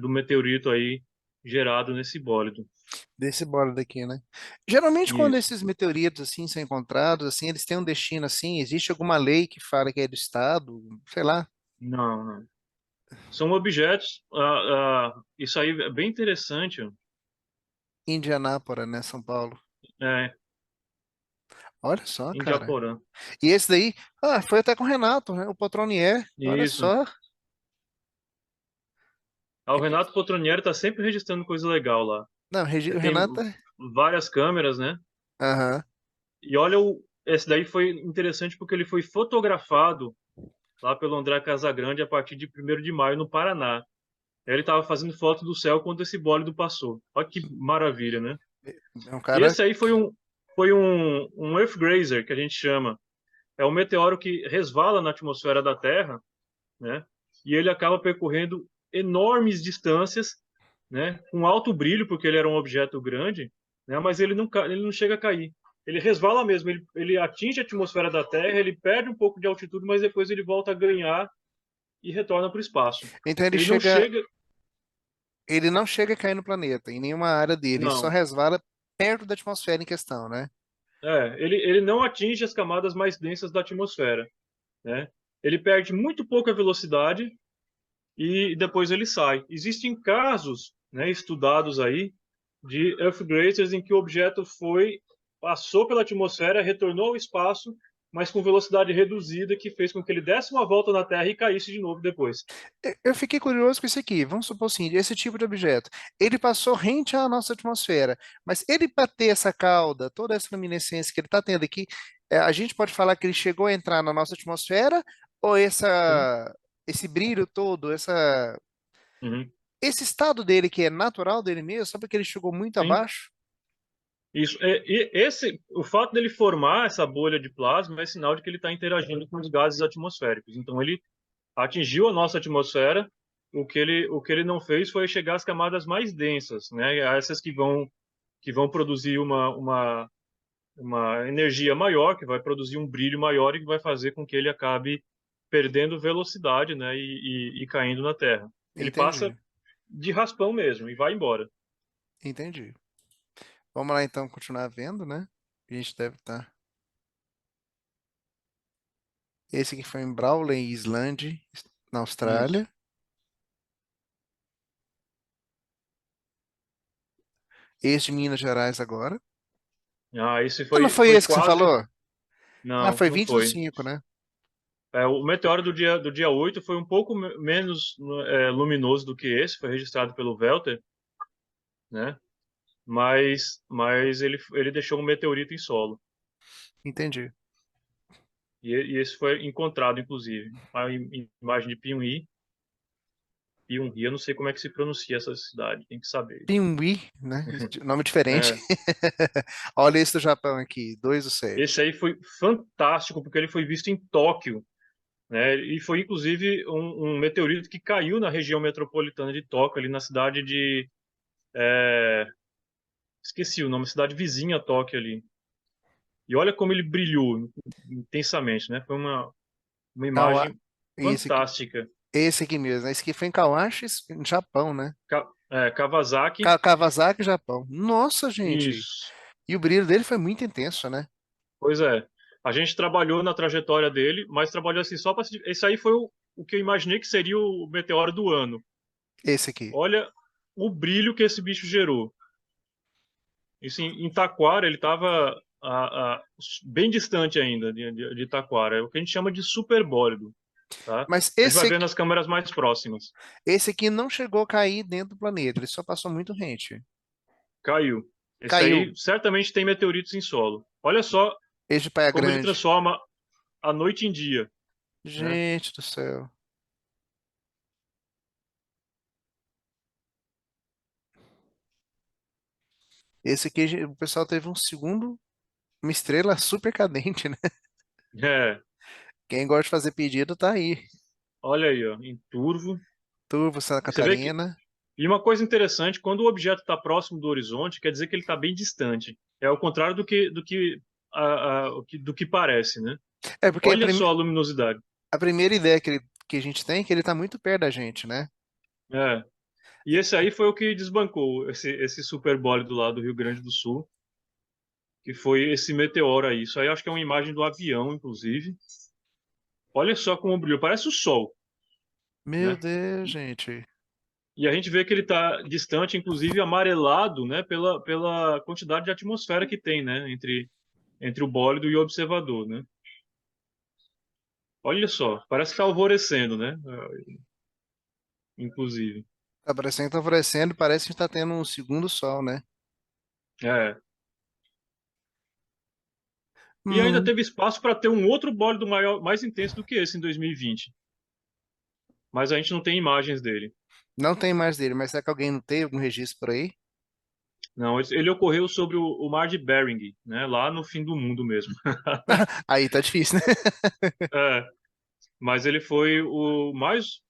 do meteorito aí gerado nesse bólido. Desse bora daqui, né? Geralmente, quando Isso. esses meteoritos assim são encontrados, assim, eles têm um destino assim. Existe alguma lei que fala que é do estado, sei lá, Não, não. São objetos. Isso aí é bem interessante. Indianápolis, né, São Paulo. É, Olha só, cara. Indiaporã. E esse daí, foi até com o Renato, né? O Potronier. Olha Isso. só. O Renato Potronieri está sempre registrando coisa legal lá. Não, o Tem Renato. várias câmeras, né? Aham. E olha, esse daí foi interessante porque ele foi fotografado lá pelo André Casagrande a partir de 1º de maio no Paraná. Ele estava fazendo foto do céu quando esse bólido passou. Olha que maravilha, né? É um E cara. esse aí foi um Earthgrazer, que a gente chama. É um meteoro que resvala na atmosfera da Terra, né? E ele acaba percorrendo enormes distâncias, né? Com alto brilho, porque ele era um objeto grande, né? Mas ele não chega a cair. Ele resvala mesmo, ele atinge a atmosfera da Terra, ele perde um pouco de altitude, mas depois ele volta a ganhar e retorna para o espaço. Então ele Ele não chega. chega, Ele não chega a cair no planeta, em nenhuma área dele. Ele só não. resvala perto da atmosfera em questão, né? Ele não atinge as camadas mais densas da atmosfera, né? Ele perde muito pouca velocidade e depois ele sai. Existem casos, né, estudados aí de Earthgrazers em que o objeto passou pela atmosfera, retornou ao espaço, mas com velocidade reduzida, que fez com que ele desse uma volta na Terra e caísse de novo depois. Eu fiquei curioso com isso aqui. Vamos supor assim, esse tipo de objeto. Ele passou rente à nossa atmosfera, mas ele para ter essa cauda, toda essa luminescência que ele está tendo aqui, a gente pode falar que ele chegou a entrar na nossa atmosfera ou Sim. esse brilho todo, Uhum. esse estado dele que é natural dele mesmo, só porque ele chegou muito Sim. abaixo? Isso. O fato dele formar essa bolha de plasma é sinal de que ele está interagindo com os gases atmosféricos. Então ele atingiu a nossa atmosfera. O que ele não fez foi chegar às camadas mais densas, né? Essas que vão produzir uma energia maior, que vai produzir um brilho maior e que vai fazer com que ele acabe perdendo velocidade, né, e caindo na Terra. Ele passa Entendi, de raspão mesmo e vai embora. entendi. Vamos lá então continuar vendo, né? A gente deve estar. Esse aqui foi em Brawley Island, na Isso. Austrália. Esse de Minas Gerais agora. Ah, esse Ah, não foi, foi foi esse que você quase. falou? Ah, Não, foi não 20 do foi. 5, né? O meteoro do dia 8 foi um pouco menos luminoso do que esse, foi registrado pelo Velter, né? Mas ele deixou um meteorito em solo. Entendi. E esse foi encontrado, inclusive. A imagem de Pinhui. Pinhui, eu não sei como é que se pronuncia essa cidade, tem que saber. Pinhui, né? Nome diferente. É, Olha esse do Japão aqui, 2 do 7. esse aí foi fantástico, porque ele foi visto em Tóquio, né? E foi, inclusive, um meteorito que caiu na região metropolitana de Tóquio, ali na cidade de... é, esqueci o nome, cidade vizinha a Tóquio ali. E olha como ele brilhou intensamente, né? Foi uma Kawa... imagem Esse, fantástica. esse aqui mesmo, né? Esse aqui foi em Kawashi, no Japão, né? Kawasaki, Kawasaki, Japão. Nossa, gente. isso. E o brilho dele foi muito intenso, né? Pois é. A gente trabalhou na trajetória dele, mas trabalhou assim só para... Esse aí foi o que eu imaginei que seria o meteoro do ano. Esse aqui. Olha o brilho que esse bicho gerou. Isso em Taquara, ele estava bem distante ainda de Taquara. É o que a gente chama de superbólido, tá? Mas A gente vai ver nas câmeras mais próximas. esse aqui não chegou a cair dentro do planeta, ele só passou muito rente. Caiu. Esse Caiu. aí certamente tem meteoritos em solo. Olha só Esse de Praia como ele Grande. transforma a noite em dia, né? Gente do céu. Esse aqui, o pessoal teve um segundo, uma estrela super cadente, né? É, Quem gosta de fazer pedido tá aí. olha aí, ó, em turvo. Turvo, Santa Você vê que Catarina. e uma coisa interessante, quando o objeto está próximo do horizonte, quer dizer que ele está bem distante. É ao contrário do que parece, né? É porque Olha só a luminosidade. a primeira ideia que a gente tem é que ele tá muito perto da gente, né? É. E esse aí foi o que desbancou esse superbólido lá do Rio Grande do Sul, que foi esse meteoro aí. Isso aí acho que é uma imagem do avião, inclusive. Olha só como brilhou, parece o Sol, Meu né? Deus, E, gente. e a gente vê que ele está distante, inclusive amarelado, né, pela quantidade de atmosfera que tem, né, entre o bólido e o observador, né? Olha só, parece que está alvorecendo, né? Inclusive. Tá parecendo que tá florescendo, parece que tá tendo um segundo sol, né? É. E ainda Hum, teve espaço para ter um outro bólido maior, mais intenso do que esse em 2020. Mas a gente não tem imagens dele. não tem mais dele, mas será que alguém não tem algum registro por aí? Não, ele ocorreu sobre o mar de Bering, né? Lá no fim do mundo mesmo. Aí tá difícil, né? É, mas ele foi o mais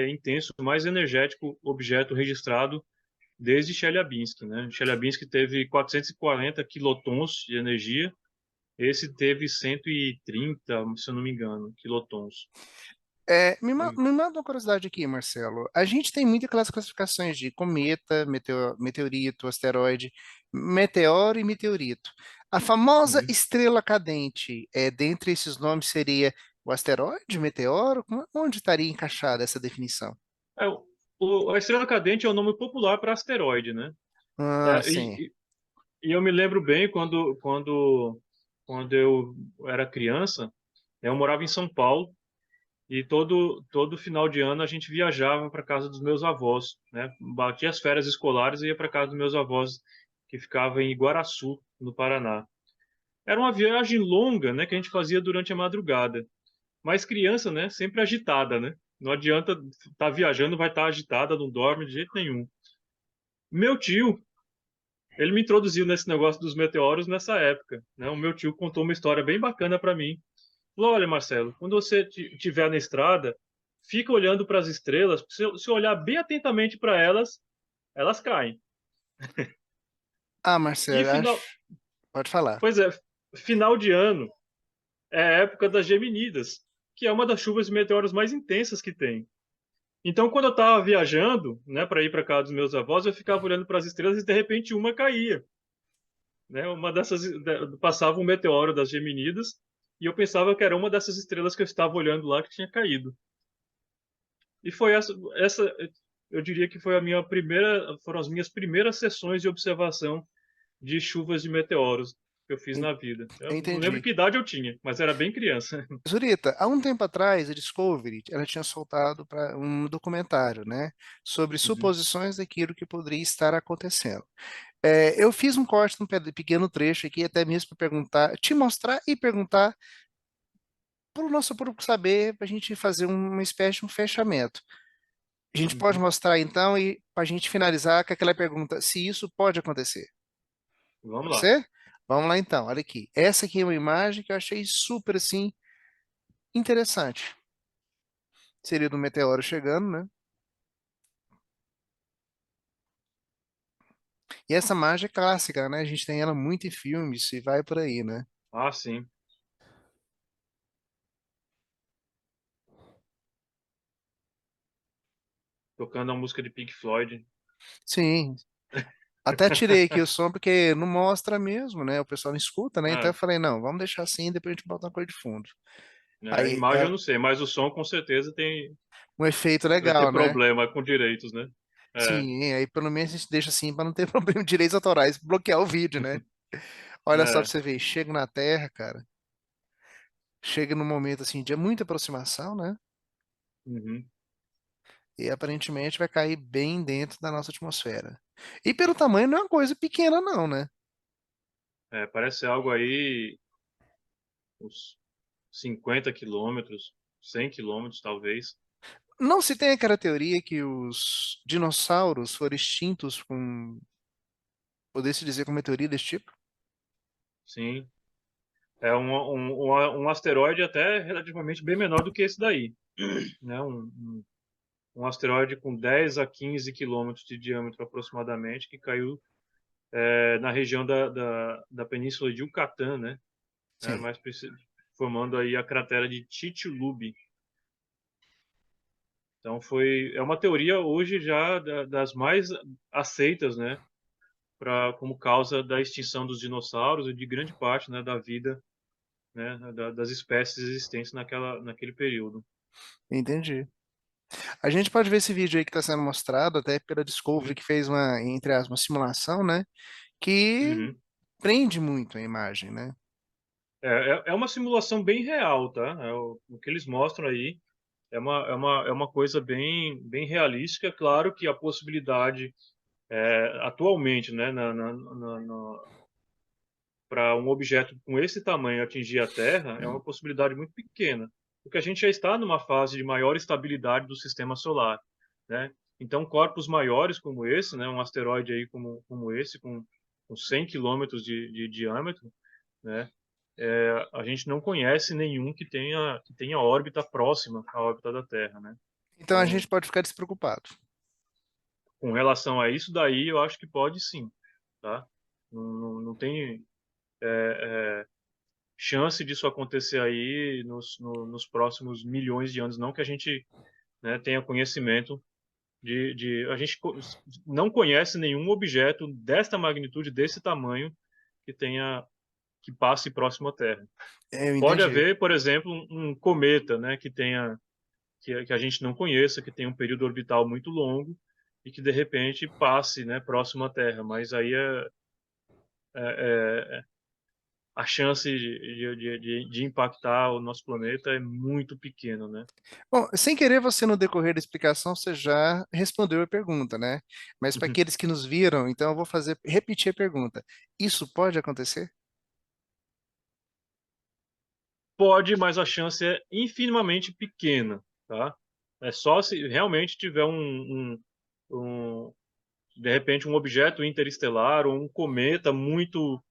intenso, o mais energético objeto registrado desde Chelyabinsk, né? Chelyabinsk teve 440 quilotons de energia, esse teve 130, se eu não me engano, quilotons. Me manda uma curiosidade aqui, Marcelo. A gente tem muitas aquelas classificações de cometa, meteorito, asteroide, meteoro e meteorito. A famosa Uhum. estrela cadente, dentre esses nomes, seria o asteroide, meteoro? Onde estaria encaixada essa definição? É, a estrela cadente é o nome popular para asteroide, né? Ah, É, sim. e eu me lembro bem quando eu era criança, né, eu morava em São Paulo e todo final de ano a gente viajava para casa dos meus avós, né? Batia as férias escolares e ia para casa dos meus avós que ficava em Iguaraçu, no Paraná. Era uma viagem longa, né, que a gente fazia durante a madrugada. Mas criança, né, sempre agitada, né? Não adianta estar viajando, vai estar agitada, não dorme de jeito nenhum. Meu tio, ele me introduziu nesse negócio dos meteoros nessa época, né? O meu tio contou uma história bem bacana para mim. Falou: olha, Marcelo, quando você estiver na estrada, fica olhando para as estrelas, porque se olhar bem atentamente para elas, elas caem. Ah, E Marcelo, final, pode falar. pois é, final de ano é a época das Geminidas, que é uma das chuvas de meteoros mais intensas que tem. Então, quando eu estava viajando, né, para ir para casa dos meus avós, eu ficava olhando para as estrelas e de repente uma caía, né? Uma dessas passava um meteoro das Geminidas e eu pensava que era uma dessas estrelas que eu estava olhando lá que tinha caído. E foi essa eu diria que foi a minha primeira, foram as minhas primeiras sessões de observação de chuvas de meteoros que eu fiz En- na vida. Eu não lembro Entendi. que idade eu tinha, mas era bem criança. Zurita, há um tempo atrás, a Discovery, ela tinha soltado para um documentário, né, sobre Uhum, suposições daquilo que poderia estar acontecendo. Eu fiz um corte num pequeno trecho aqui, até mesmo para perguntar, te mostrar e perguntar para o nosso público saber, para a gente fazer uma espécie de um fechamento. A gente pode uhum. mostrar então e para a gente finalizar com aquela pergunta, se isso pode acontecer. Vamos Pode lá. ser? Vamos lá então, olha aqui. Essa aqui é uma imagem que eu achei super assim interessante. Seria do meteoro chegando, né? E essa imagem é clássica, né? A gente tem ela muito em filmes e vai por aí, né? Ah, sim. Tocando a música de Pink Floyd. Sim, até tirei aqui o som porque não mostra mesmo, né? O pessoal não escuta, né? Então eu Ah, falei, não, vamos deixar assim, depois a gente bota uma coisa de fundo. né, a Aí, imagem eu não sei, mas o som com certeza tem, um efeito vai ter legal, né? problema com direitos, né? É, Sim, aí pelo menos a gente deixa assim para não ter problema de direitos autorais, bloquear o vídeo, né? Olha só pra é, você ver, chega na Terra, cara, chega num momento assim de muita aproximação, né? uhum. E aparentemente vai cair bem dentro da nossa atmosfera. E pelo tamanho não é uma coisa pequena, não, né? É, parece algo aí, uns 50 quilômetros, 100 quilômetros talvez. Não se tem aquela teoria que os dinossauros foram extintos com, poder-se dizer, com uma teoria desse tipo? Sim. É um asteroide até relativamente bem menor do que esse daí, né? Um asteroide com 10 a 15 quilômetros de diâmetro aproximadamente, que caiu na região da Península de Yucatán, né? Sim, Mais formando aí a cratera de Chicxulub. Então é uma teoria hoje já das mais aceitas, né? Como causa da extinção dos dinossauros e de grande parte, né, da vida, né, das espécies existentes naquele período. entendi. A gente pode ver esse vídeo aí que está sendo mostrado, até pela Discovery, Uhum. que fez uma, entre aspas, uma simulação, né? Que Uhum. prende muito a imagem, né? É uma simulação bem real, tá? O que eles mostram aí é uma coisa bem realística. Claro que a possibilidade atualmente, né, para um objeto com esse tamanho atingir a Terra é uma possibilidade muito pequena, porque a gente já está numa fase de maior estabilidade do sistema solar, né? Então, corpos maiores como esse, né, um asteroide aí como esse, com 100 quilômetros de diâmetro, né, a gente não conhece nenhum que tenha órbita próxima à órbita da Terra, né? Então a Então, gente pode ficar despreocupado. com relação a isso daí, eu acho que pode sim, tá? Não tem chance disso acontecer aí nos próximos milhões de anos, não que a gente, né, tenha conhecimento a gente não conhece nenhum objeto desta magnitude, desse tamanho, que passe próximo à Terra. Eu Pode entendi. haver, por exemplo, um cometa, né, que a gente não conheça, que tenha um período orbital muito longo e que de repente passe, né, próximo à Terra, mas aí é a chance de impactar o nosso planeta é muito pequena, né? Bom, sem querer, você no decorrer da explicação, você já respondeu a pergunta, né? Mas para aqueles que nos viram, então eu vou fazer, repetir a pergunta. Isso pode acontecer? Pode, mas a chance é infinitamente pequena, tá? É só se realmente tiver um, de repente, um objeto interestelar ou um cometa muito,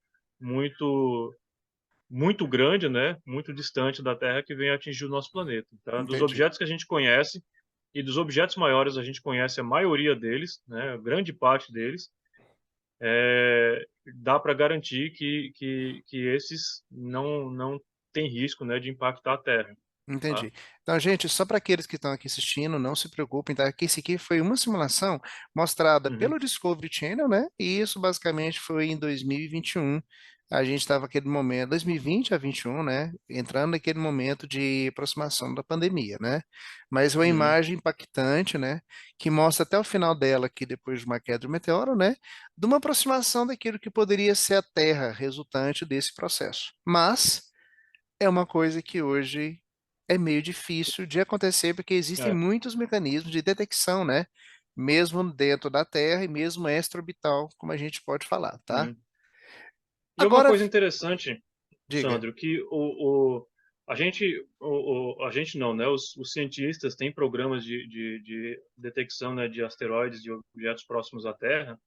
muito grande, né? Muito distante da Terra que venha atingir o nosso planeta, tá? Dos Entendi. objetos que a gente conhece e dos objetos maiores a gente conhece a maioria deles, né? Grande parte deles. Dá para garantir que esses não têm risco, né, de impactar a Terra, tá? Entendi. Então, gente, só para aqueles que estão aqui assistindo, não se preocupem, tá? Que esse aqui foi uma simulação mostrada Uhum, pelo Discovery Channel, né? E isso basicamente foi em 2021, a gente estava naquele momento, 2020 a 21, né? Entrando naquele momento de aproximação da pandemia, né? Mas uma Uhum. imagem impactante, né? Que mostra até o final dela, aqui depois de uma queda do meteoro, né? De uma aproximação daquilo que poderia ser a Terra, resultante desse processo. Mas é uma coisa que hoje é meio difícil de acontecer, porque existem É, muitos mecanismos de detecção, né? Mesmo dentro da Terra e mesmo extraorbital, como a gente pode falar, tá? uhum. E uma Agora, coisa interessante, diga. Sandro, que a gente não, né? Os cientistas têm programas de detecção, né, de asteroides, de objetos próximos à Terra,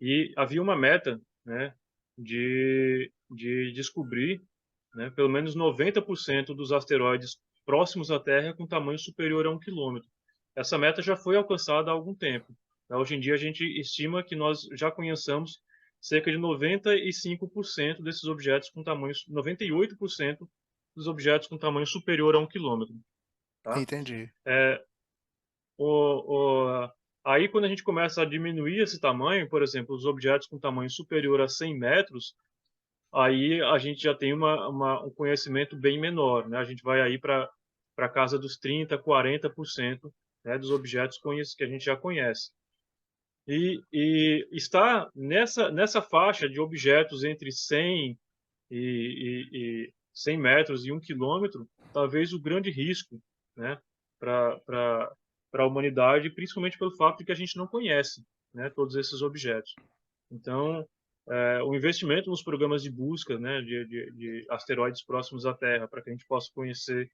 e havia uma meta, né, de descobrir, né, pelo menos 90% dos asteroides próximos à Terra com tamanho superior a 1 quilômetro. Essa meta já foi alcançada há algum tempo, né? Hoje em dia a gente estima que nós já conheçamos cerca de 95% desses objetos com tamanho, 98% dos objetos com tamanho superior a 1 quilômetro, tá? Entendi. É, o, o, aí quando a gente começa a diminuir esse tamanho, por exemplo, os objetos com tamanho superior a 100 metros, aí a gente já tem um conhecimento bem menor, né? A gente vai aí para casa dos 30, 40%, né, dos objetos que a gente já conhece. E está nessa faixa de objetos entre 100 e 100 metros e 1 quilômetro, talvez o grande risco, né, para a humanidade, principalmente pelo fato de que a gente não conhece, né, todos esses objetos. Então, o investimento nos programas de busca, né, de asteroides próximos à Terra, para que a gente possa conhecer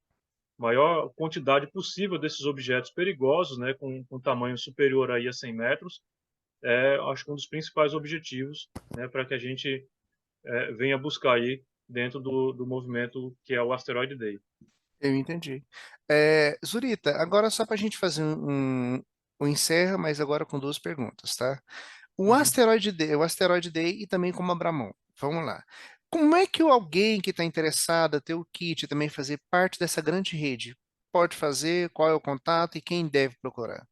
a maior quantidade possível desses objetos perigosos, né, com tamanho superior aí a 100 metros, acho que um dos principais objetivos, né, para que a gente venha buscar aí dentro do movimento que é o Asteroid Day. Eu entendi. Zurita, agora só para a gente fazer um encerra, mas agora com duas perguntas, tá? Uhum. O Asteroid Day e também como Abramon. Vamos lá. Como é que alguém que está interessado a ter o kit e também fazer parte dessa grande rede pode fazer? Qual é o contato e quem deve procurar?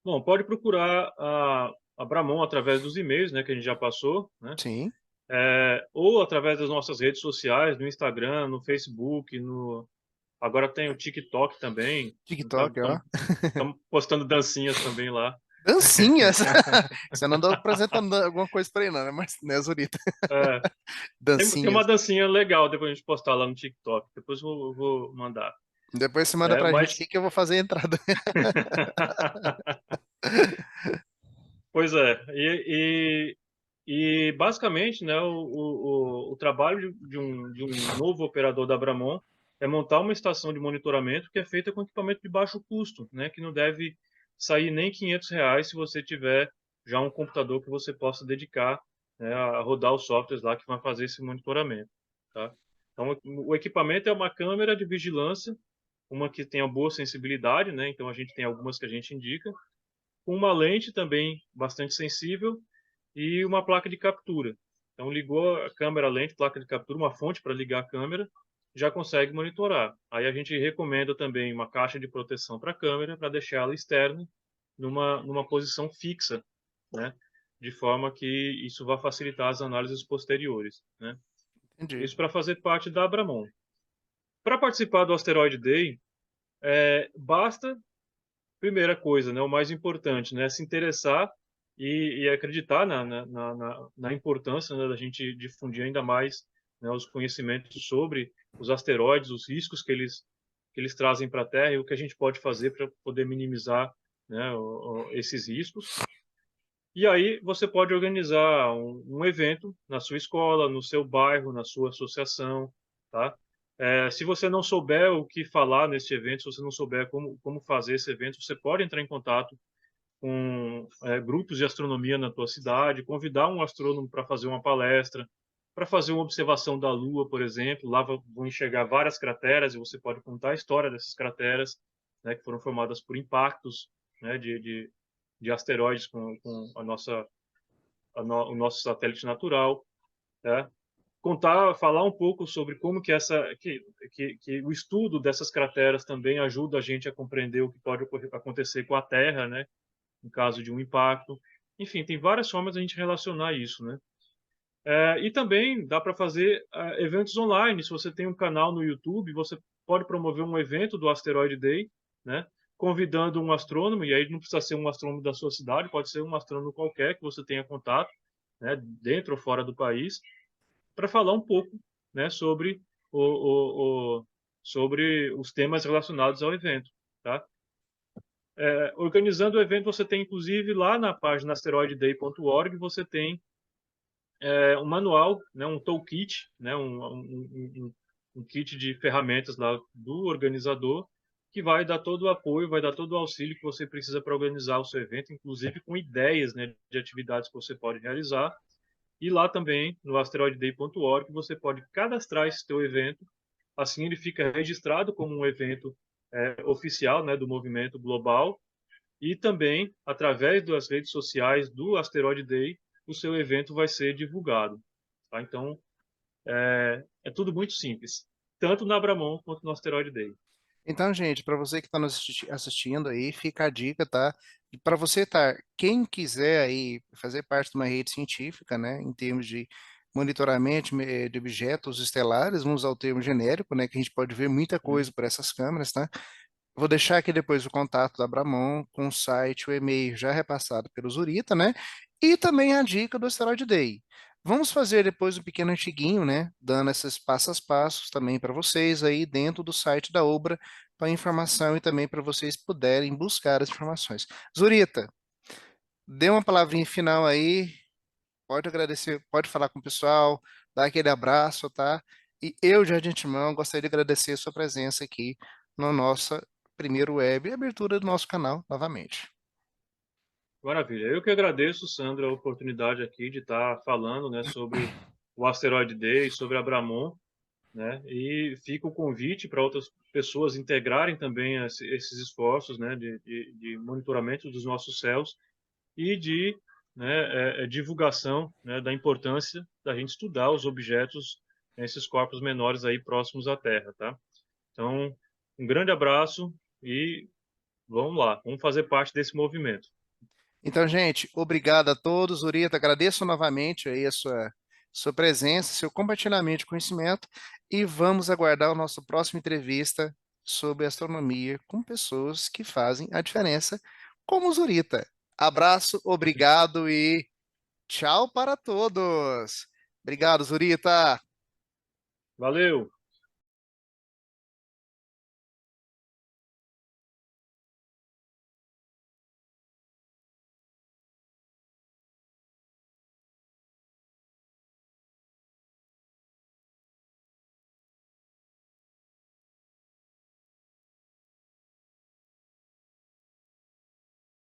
Bom, pode procurar a Bramon através dos e-mails, né, que a gente já passou, né? Sim, Ou através das nossas redes sociais, no Instagram, no Facebook, agora tem o TikTok também. TikTok, ó. Estamos postando dancinhas também lá. Dancinhas! Você não andou apresentando alguma coisa para ele, não, né? Mas, né, Zurita? É, tem uma Dancinhas. dancinha legal depois a gente postar lá no TikTok. Depois eu vou mandar. Depois você manda É, pra gente mas, aqui que eu vou fazer a entrada. pois é. E basicamente, né, o trabalho de um novo operador da Bramon é montar uma estação de monitoramento que é feita com equipamento de baixo custo, né, que não deve sair nem R$ 500 se você tiver já um computador que você possa dedicar, né, a rodar os softwares lá que vão fazer esse monitoramento, tá? Então, o equipamento é uma câmera de vigilância, uma que tenha boa sensibilidade, né, então a gente tem algumas que a gente indica, com uma lente também bastante sensível e uma placa de captura. Então, ligou a câmera, a lente, placa de captura, uma fonte para ligar a câmera, já consegue monitorar. Aí a gente recomenda também uma caixa de proteção para a câmera, para deixar ela externa, numa posição fixa, né? De forma que isso vai facilitar as análises posteriores, né? Entendi. Isso para fazer parte da Abramon. Para participar do Asteroid Day, basta, primeira coisa, né, o mais importante, né, se interessar e acreditar na importância, né, da gente difundir ainda mais, né, os conhecimentos sobre os asteroides, os riscos que eles trazem para a Terra e o que a gente pode fazer para poder minimizar, né, esses riscos. E aí você pode organizar um evento na sua escola, no seu bairro, na sua associação, tá? Se você não souber o que falar nesse evento, se você não souber como fazer esse evento, você pode entrar em contato com grupos de astronomia na tua cidade, convidar um astrônomo para fazer uma palestra, para fazer uma observação da Lua, por exemplo. Lá vão enxergar várias crateras e você pode contar a história dessas crateras, né, que foram formadas por impactos, né, de asteroides com o nosso satélite natural, né? Falar um pouco sobre como que o estudo dessas crateras também ajuda a gente a compreender o que pode acontecer com a Terra, né, em caso de um impacto. Enfim, tem várias formas de a gente relacionar isso, né? E também dá para fazer eventos online. Se você tem um canal no YouTube, você pode promover um evento do Asteroid Day, né? Convidando um astrônomo, e aí não precisa ser um astrônomo da sua cidade, pode ser um astrônomo qualquer que você tenha contato, né? Dentro ou fora do país, para falar um pouco, né? Sobre os temas relacionados ao evento, tá? Organizando o evento, você tem inclusive lá na página asteroidday.org, você tem um manual, né, um toolkit, né, um kit de ferramentas lá do organizador, que vai dar todo o apoio, vai dar todo o auxílio que você precisa para organizar o seu evento, inclusive com ideias, né, de atividades que você pode realizar. E lá também, no asteroidday.org, você pode cadastrar esse seu evento, assim ele fica registrado como um evento oficial, né, do movimento global, e também, através das redes sociais do Asteroid Day, o seu evento vai ser divulgado. Tá? Então, é tudo muito simples, tanto na Abramon quanto no Asteroid Day. Então, gente, para você que está nos assistindo aí, fica a dica, tá? E para você estar, quem quiser aí fazer parte de uma rede científica, né, em termos de monitoramento de objetos estelares, vamos usar o termo genérico, né, que a gente pode ver muita coisa Uhum. por essas câmeras, tá? Vou deixar aqui depois o contato da Abramon, com o site, o e-mail já repassado pelo Zurita, né? E também a dica do Asteroid Day. Vamos fazer depois um pequeno artiguinho, né? Dando esses passos a passos também para vocês aí dentro do site da Obra, para informação e também para vocês puderem buscar as informações. Zurita, dê uma palavrinha final aí, pode agradecer, pode falar com o pessoal, dar aquele abraço, tá? E eu, já de antemão, gostaria de agradecer a sua presença aqui no nosso primeiro web e abertura do nosso canal novamente. Maravilha. Eu que agradeço, Sandra, a oportunidade aqui de estar falando, né, sobre o Asteroid Day, sobre a Abramon, né? E fica o convite para outras pessoas integrarem também esses esforços, né, de monitoramento dos nossos céus e de, né, divulgação, né, da importância da gente estudar os objetos, né, esses corpos menores aí próximos à Terra, tá? Então, um grande abraço e vamos lá, vamos fazer parte desse movimento. Então, gente, obrigado a todos. Zurita, agradeço novamente aí a sua presença, seu compartilhamento de conhecimento e vamos aguardar a nossa próxima entrevista sobre astronomia com pessoas que fazem a diferença, como o Zurita. Abraço, obrigado e tchau para todos. Obrigado, Zurita. Valeu!